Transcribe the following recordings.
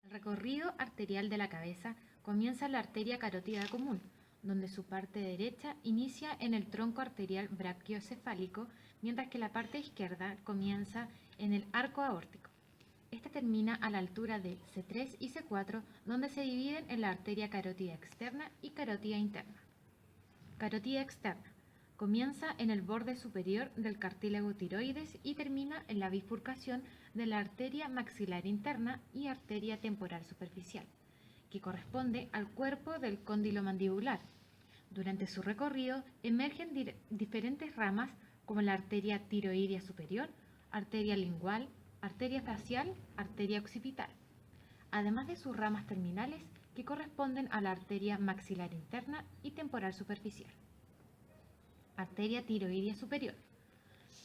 El recorrido arterial de la cabeza comienza en la arteria carótida común, donde su parte derecha inicia en el tronco arterial brachiocefálico, mientras que la parte izquierda comienza en el arco aórtico. Esta termina a la altura de C3 y C4, donde se dividen en la arteria carótida externa y carótida interna. Carótida externa. Comienza en el borde superior del cartílago tiroides y termina en la bifurcación de la arteria maxilar interna y arteria temporal superficial, que corresponde al cuerpo del cóndilo mandibular. Durante su recorrido emergen diferentes ramas como la arteria tiroidea superior, arteria lingual, arteria facial, arteria occipital, además de sus ramas terminales que corresponden a la arteria maxilar interna y temporal superficial. Arteria tiroidea superior.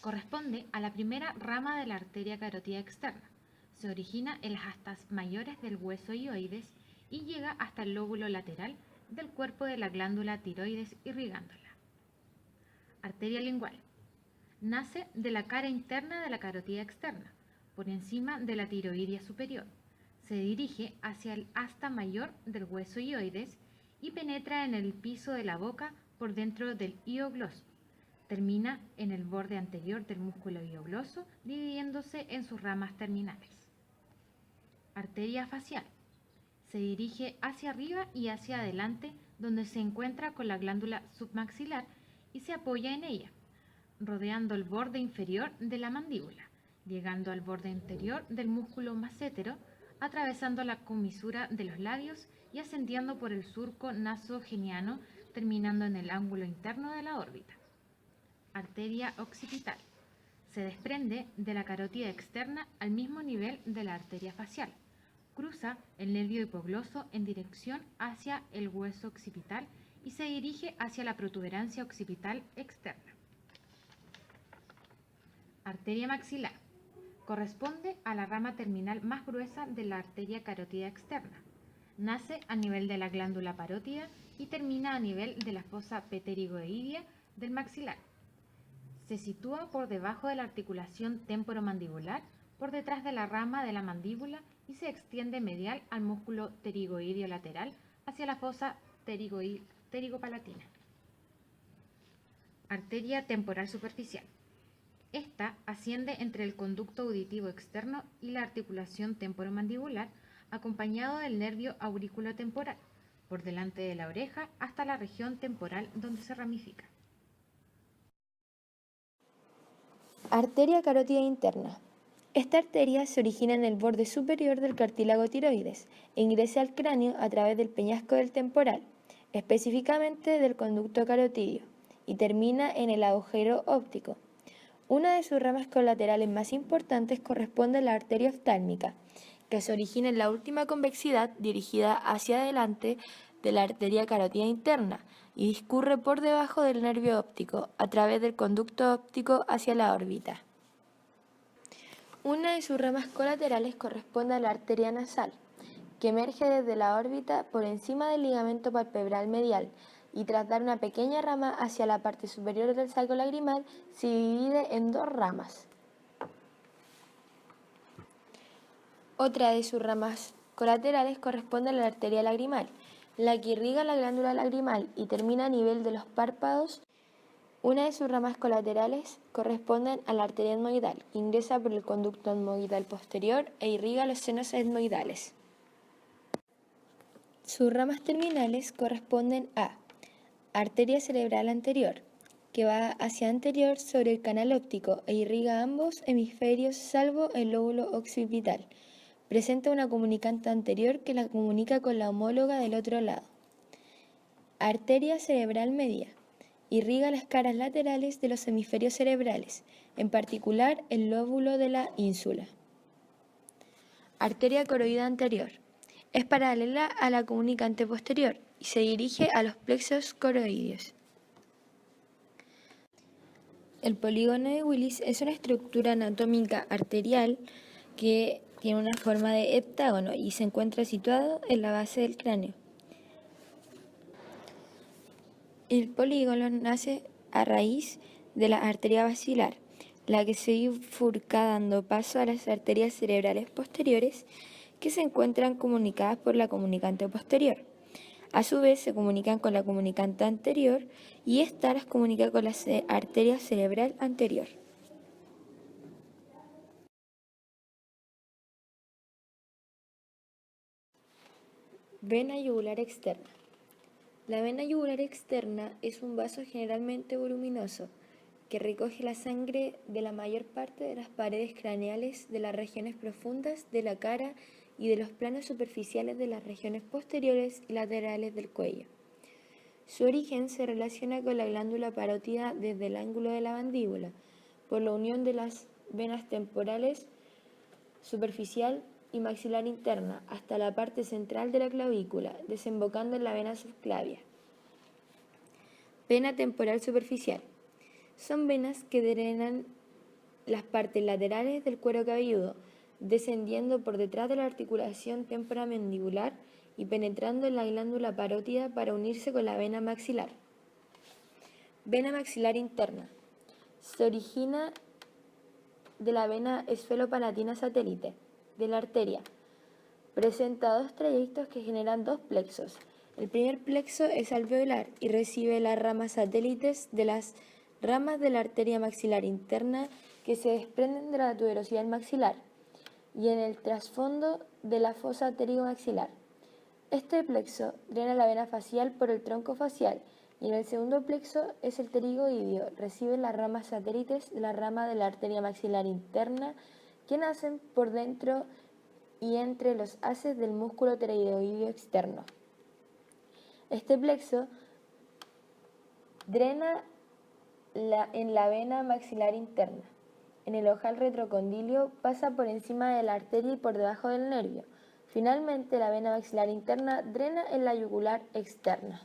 Corresponde a la primera rama de la arteria carótida externa. Se origina en las astas mayores del hueso hioides y llega hasta el lóbulo lateral del cuerpo de la glándula tiroides irrigándola. Arteria lingual. Nace de la cara interna de la carótida externa, por encima de la tiroidea superior. Se dirige hacia el asta mayor del hueso hioides y penetra en el piso de la boca por dentro del hiogloso. Termina en el borde anterior del músculo hiogloso, dividiéndose en sus ramas terminales. Arteria facial. Se dirige hacia arriba y hacia adelante, donde se encuentra con la glándula submaxilar y se apoya en ella, rodeando el borde inferior de la mandíbula, llegando al borde interior del músculo massetero, atravesando la comisura de los labios y ascendiendo por el surco nasogeniano, terminando en el ángulo interno de la órbita. Arteria occipital. Se desprende de la carótida externa al mismo nivel de la arteria facial. Cruza el nervio hipogloso en dirección hacia el hueso occipital y se dirige hacia la protuberancia occipital externa. Arteria maxilar. Corresponde a la rama terminal más gruesa de la arteria carótida externa. Nace a nivel de la glándula parótida y termina a nivel de la fosa pterigoidea del maxilar. Se sitúa por debajo de la articulación temporomandibular, por detrás de la rama de la mandíbula y se extiende medial al músculo pterigoideo lateral hacia la fosa pterigopalatina. Arteria temporal superficial. Esta asciende entre el conducto auditivo externo y la articulación temporomandibular, acompañado del nervio auriculotemporal, por delante de la oreja hasta la región temporal donde se ramifica. Arteria carótida interna. Esta arteria se origina en el borde superior del cartílago tiroides e ingresa al cráneo a través del peñasco del temporal, específicamente del conducto carotídeo, y termina en el agujero óptico. Una de sus ramas colaterales más importantes corresponde a la arteria oftálmica, que se origina en la última convexidad dirigida hacia adelante de la arteria carótida interna y discurre por debajo del nervio óptico a través del conducto óptico hacia la órbita. Una de sus ramas colaterales corresponde a la arteria nasal, que emerge desde la órbita por encima del ligamento palpebral medial y tras dar una pequeña rama hacia la parte superior del saco lagrimal se divide en dos ramas. Otra de sus ramas colaterales corresponde a la arteria lagrimal, la que irriga la glándula lagrimal y termina a nivel de los párpados. Una de sus ramas colaterales corresponden a la arteria etmoidal, que ingresa por el conducto etmoidal posterior e irriga los senos etmoidales. Sus ramas terminales corresponden a arteria cerebral anterior, que va hacia anterior sobre el canal óptico e irriga ambos hemisferios salvo el lóbulo occipital. Presenta una comunicante anterior que la comunica con la homóloga del otro lado. Arteria cerebral media. Irriga las caras laterales de los hemisferios cerebrales, en particular el lóbulo de la ínsula. Arteria coroidea anterior. Es paralela a la comunicante posterior y se dirige a los plexos coroideos. El polígono de Willis es una estructura anatómica arterial que tiene una forma de heptágono y se encuentra situado en la base del cráneo. El polígono nace a raíz de la arteria basilar, la que se bifurca dando paso a las arterias cerebrales posteriores que se encuentran comunicadas por la comunicante posterior. A su vez se comunican con la comunicante anterior y ésta las comunica con la arteria cerebral anterior. Vena yugular externa. La vena yugular externa es un vaso generalmente voluminoso que recoge la sangre de la mayor parte de las paredes craneales de las regiones profundas de la cara y de los planos superficiales de las regiones posteriores y laterales del cuello. Su origen se relaciona con la glándula parótida desde el ángulo de la mandíbula, por la unión de las venas temporales, superficial y maxilar interna hasta la parte central de la clavícula, desembocando en la vena subclavia. Vena temporal superficial. Son venas que drenan las partes laterales del cuero cabelludo, descendiendo por detrás de la articulación temporomandibular y penetrando en la glándula parótida para unirse con la vena maxilar. Vena maxilar interna. Se origina de la vena esfalopalatina satélite de la arteria. Presenta dos trayectos que generan dos plexos. El primer plexo es alveolar y recibe las ramas satélites de las ramas de la arteria maxilar interna que se desprenden de la tuberosidad maxilar y en el trasfondo de la fosa pterigomaxilar. Este plexo drena la vena facial por el tronco facial y en el segundo plexo es el pterigoideo. Recibe las ramas satélites de la rama de la arteria maxilar interna que nacen por dentro y entre los haces del músculo pterigoideo externo. Este plexo drena en la vena maxilar interna. En el ojal retrocondilio pasa por encima de la arteria y por debajo del nervio. Finalmente, la vena maxilar interna drena en la yugular externa.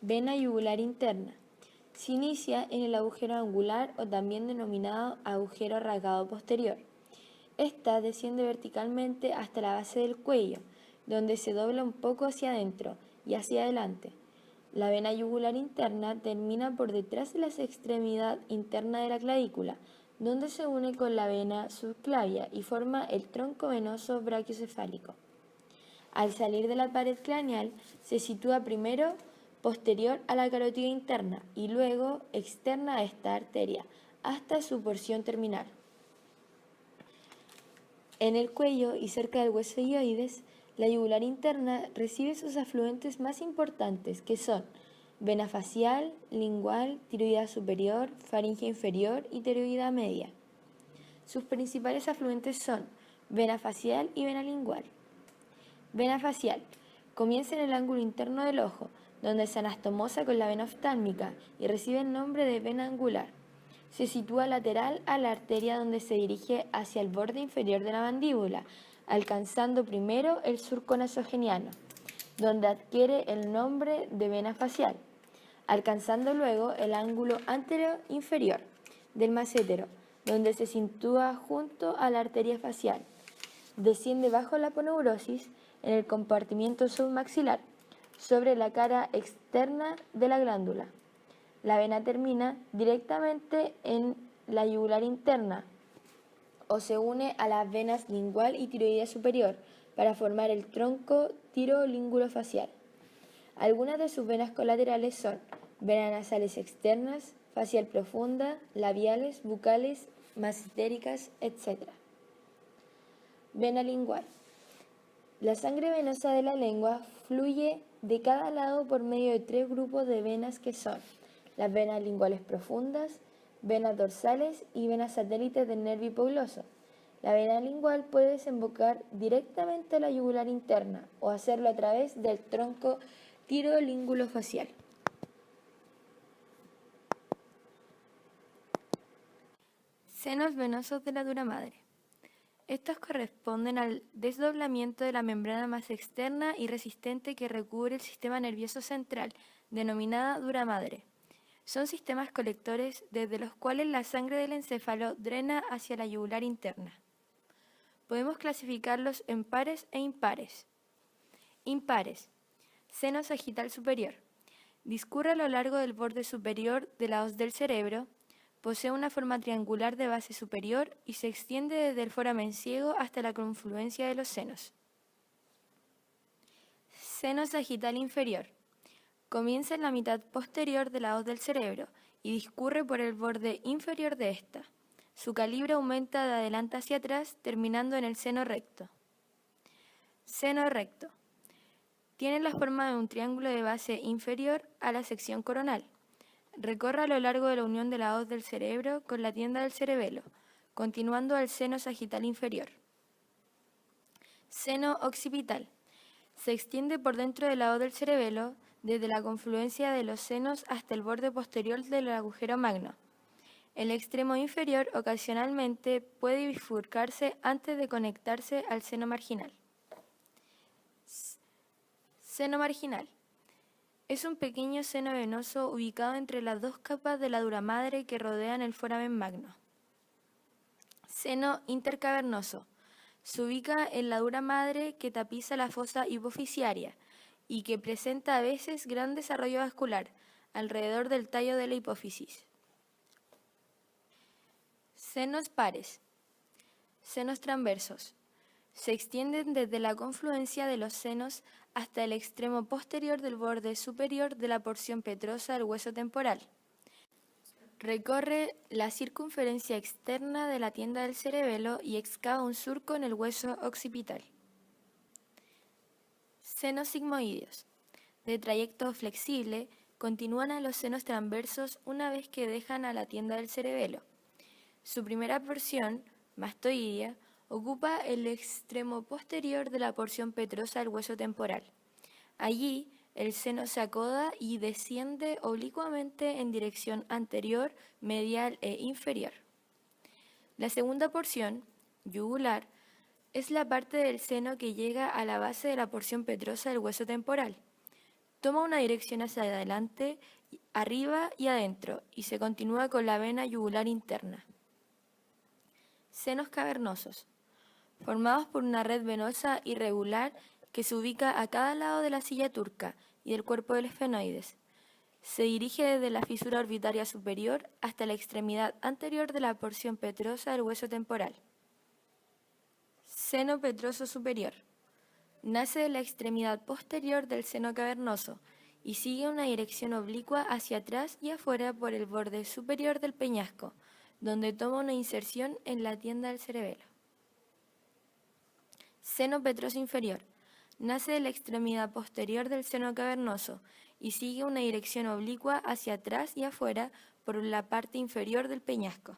Vena yugular interna. Se inicia en el agujero angular o también denominado agujero rasgado posterior. Esta desciende verticalmente hasta la base del cuello, donde se dobla un poco hacia adentro y hacia adelante. La vena yugular interna termina por detrás de la extremidad interna de la clavícula, donde se une con la vena subclavia y forma el tronco venoso brachiocefálico. Al salir de la pared craneal, se sitúa primero posterior a la carótida interna y luego externa a esta arteria, hasta su porción terminal. En el cuello y cerca del hueso hioides, la yugular interna recibe sus afluentes más importantes, que son vena facial, lingual, tiroidea superior, faringe inferior y tiroidea media. Sus principales afluentes son vena facial y vena lingual. Vena facial. Comienza en el ángulo interno del ojo, donde se anastomosa con la vena oftálmica y recibe el nombre de vena angular. Se sitúa lateral a la arteria donde se dirige hacia el borde inferior de la mandíbula, alcanzando primero el surco nasogeniano, donde adquiere el nombre de vena facial, alcanzando luego el ángulo anterior inferior del massetero, donde se sitúa junto a la arteria facial. Desciende bajo la aponeurosis en el compartimiento submaxilar, sobre la cara externa de la glándula. La vena termina directamente en la yugular interna o se une a las venas lingual y tiroidea superior para formar el tronco tirolíngulo-facial. Algunas de sus venas colaterales son venas nasales externas, facial profunda, labiales, bucales, massetéricas, etc. Vena lingual. La sangre venosa de la lengua fluye de cada lado por medio de tres grupos de venas que son las venas linguales profundas, venas dorsales y venas satélites del nervio hipogloso. La vena lingual puede desembocar directamente a la yugular interna o hacerlo a través del tronco tirolíngulo-facial. Senos venosos de la dura madre. Estos corresponden al desdoblamiento de la membrana más externa y resistente que recubre el sistema nervioso central, denominada dura madre. Son sistemas colectores desde los cuales la sangre del encéfalo drena hacia la yugular interna. Podemos clasificarlos en pares e impares. Impares. Seno sagital superior. Discurre a lo largo del borde superior de la hoz del cerebro, Posee una forma triangular de base superior y se extiende desde el foramen ciego hasta la confluencia de los senos. Seno sagital inferior. Comienza en la mitad posterior de la hoz del cerebro y discurre por el borde inferior de esta. Su calibre aumenta de adelante hacia atrás, terminando en el seno recto. Seno recto. Tiene la forma de un triángulo de base inferior a la sección coronal. Recorre a lo largo de la unión de la hoz del cerebro con la tienda del cerebelo, continuando al seno sagital inferior. Seno occipital. Se extiende por dentro de la hoz del cerebelo, desde la confluencia de los senos hasta el borde posterior del agujero magno. El extremo inferior ocasionalmente puede bifurcarse antes de conectarse al seno marginal. Seno marginal. Es un pequeño seno venoso ubicado entre las dos capas de la dura madre que rodean el foramen magno. Seno intercavernoso. Se ubica en la dura madre que tapiza la fosa hipofisiaria y que presenta a veces gran desarrollo vascular alrededor del tallo de la hipófisis. Senos pares. Senos transversos. Se extienden desde la confluencia de los senos hasta el extremo posterior del borde superior de la porción petrosa del hueso temporal. Recorre la circunferencia externa de la tienda del cerebelo y excava un surco en el hueso occipital. Senos sigmoideos. De trayecto flexible, continúan a los senos transversos una vez que dejan a la tienda del cerebelo. Su primera porción, mastoidea, ocupa el extremo posterior de la porción petrosa del hueso temporal. Allí, el seno se acoda y desciende oblicuamente en dirección anterior, medial e inferior. La segunda porción, yugular, es la parte del seno que llega a la base de la porción petrosa del hueso temporal. Toma una dirección hacia adelante, arriba y adentro, y se continúa con la vena yugular interna. Senos cavernosos, formados por una red venosa irregular que se ubica a cada lado de la silla turca y del cuerpo del esfenoides. Se dirige desde la fisura orbitaria superior hasta la extremidad anterior de la porción petrosa del hueso temporal. Seno petroso superior. Nace de la extremidad posterior del seno cavernoso y sigue una dirección oblicua hacia atrás y afuera por el borde superior del peñasco, donde toma una inserción en la tienda del cerebelo. Seno petroso inferior. Nace de la extremidad posterior del seno cavernoso y sigue una dirección oblicua hacia atrás y afuera por la parte inferior del peñasco.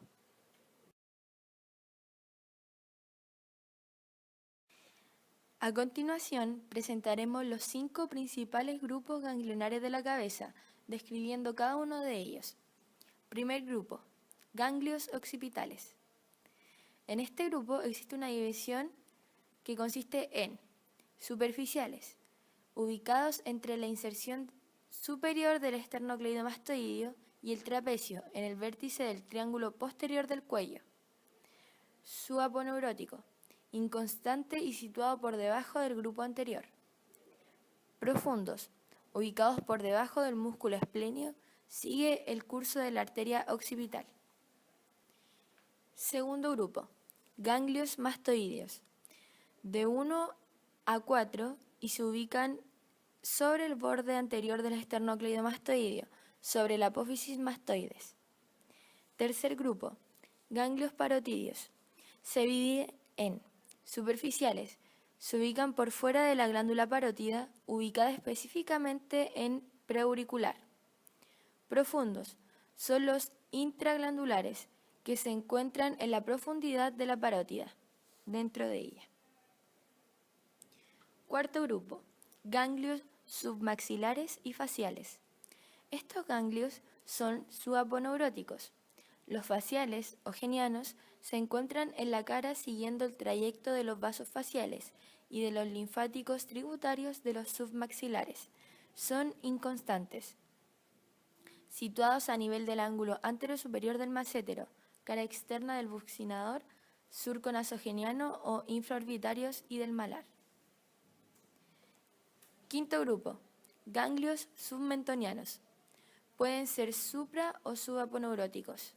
A continuación, presentaremos los 5 principales grupos ganglionares de la cabeza, describiendo cada uno de ellos. Primer grupo, ganglios occipitales. En este grupo existe una división que consiste en superficiales, ubicados entre la inserción superior del esternocleidomastoideo y el trapecio, en el vértice del triángulo posterior del cuello. Subaponeurótico, inconstante y situado por debajo del grupo anterior. Profundos, ubicados por debajo del músculo esplenio, sigue el curso de la arteria occipital. Segundo grupo, ganglios mastoideos, de 1 a 4 y se ubican sobre el borde anterior del esternocleidomastoideo, sobre la apófisis mastoides. Tercer grupo, ganglios parotídeos. Se divide en superficiales, se ubican por fuera de la glándula parótida, ubicada específicamente en preauricular. Profundos, son los intraglandulares, que se encuentran en la profundidad de la parótida, dentro de ella. Cuarto grupo, ganglios submaxilares y faciales. Estos ganglios son subaponeuróticos. Los faciales o genianos se encuentran en la cara siguiendo el trayecto de los vasos faciales y de los linfáticos tributarios de los submaxilares. Son inconstantes. Situados a nivel del ángulo anterosuperior del massétero, cara externa del buccinador, surco nasogeniano o infraorbitarios y del malar. Quinto grupo, ganglios submentonianos. Pueden ser supra o subaponeuróticos.